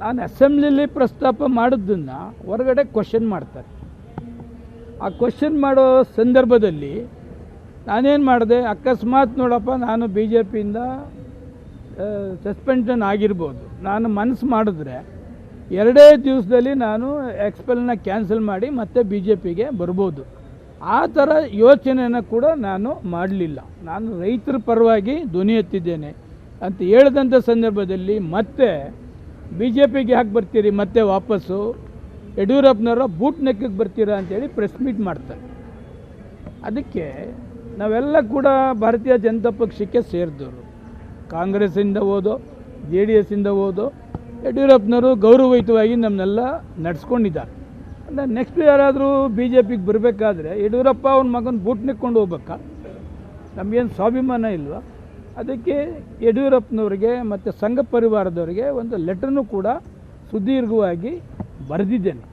ನಾನು ಅಸೆಂಬ್ಲಿಲಿ ಪ್ರಸ್ತಾಪ ಮಾಡೋದನ್ನು ಹೊರಗಡೆ ಕ್ವಶನ್ ಮಾಡ್ತಾರೆ. ಆ ಕ್ವಶನ್ ಮಾಡೋ ಸಂದರ್ಭದಲ್ಲಿ ನಾನೇನು ಮಾಡಿದೆ, ಅಕಸ್ಮಾತ್ ನೋಡಪ್ಪ ನಾನು ಬಿ ಜೆ ಪಿಯಿಂದ ಸಸ್ಪೆನ್ಷನ್ ಆಗಿರ್ಬೋದು, ನಾನು ಮನಸ್ಸು ಮಾಡಿದ್ರೆ 2 ದಿವಸದಲ್ಲಿ ನಾನು ಎಕ್ಸ್ಪೆಲ್ನ ಕ್ಯಾನ್ಸಲ್ ಮಾಡಿ ಮತ್ತೆ ಬಿ ಜೆ ಪಿಗೆ ಬರ್ಬೋದು. ಆ ಥರ ಯೋಚನೆಯನ್ನು ಕೂಡ ನಾನು ಮಾಡಲಿಲ್ಲ. ನಾನು ರೈತರ ಪರವಾಗಿ ಧ್ವನಿ ಎತ್ತಿದ್ದೇನೆ ಅಂತ ಹೇಳಿದಂಥ ಸಂದರ್ಭದಲ್ಲಿ ಮತ್ತೆ ಬಿ ಜೆ ಪಿಗೆ ಯಾಕೆ ಬರ್ತೀರಿ, ಮತ್ತೆ ವಾಪಸ್ಸು ಯಡಿಯೂರಪ್ಪನವರ ಬೂಟ್ ನೆಕ್ಕಿಗೆ ಬರ್ತೀರಾ ಅಂತೇಳಿ ಪ್ರೆಸ್ ಮೀಟ್ ಮಾಡ್ತಾರೆ. ಅದಕ್ಕೆ ನಾವೆಲ್ಲ ಕೂಡ ಭಾರತೀಯ ಜನತಾ ಪಕ್ಷಕ್ಕೆ ಸೇರಿದವರು, ಕಾಂಗ್ರೆಸ್ಸಿಂದ ಹೋದೋ ಜೆ ಡಿ ಎಸ್ಸಿಂದ ಹೋದೋ ಯಡಿಯೂರಪ್ಪನವರು ಗೌರವಯುತವಾಗಿ ನಮ್ಮನ್ನೆಲ್ಲ ನಡೆಸ್ಕೊಂಡಿದ್ದಾರೆ. ಅಂದರೆ ನೆಕ್ಸ್ಟ್ ಯಾರಾದರೂ ಬಿ ಜೆ ಪಿಗೆ ಬರಬೇಕಾದ್ರೆ ಯಡಿಯೂರಪ್ಪ ಅವ್ನ ಮಗನ ಬೂಟ್ ನೆಕ್ಕೊಂಡು ಹೋಗ್ಬೇಕಾ? ನಮಗೇನು ಸ್ವಾಭಿಮಾನ ಇಲ್ವಾ? ಅದಕ್ಕೆ ಯಡಿಯೂರಪ್ಪನವ್ರಿಗೆ ಮತ್ತು ಸಂಘ ಪರಿವಾರದವರಿಗೆ ಒಂದು ಲೆಟ್ರನ್ನು ಕೂಡ ಸುದೀರ್ಘವಾಗಿ ಬರೆದಿದ್ದೇನೆ.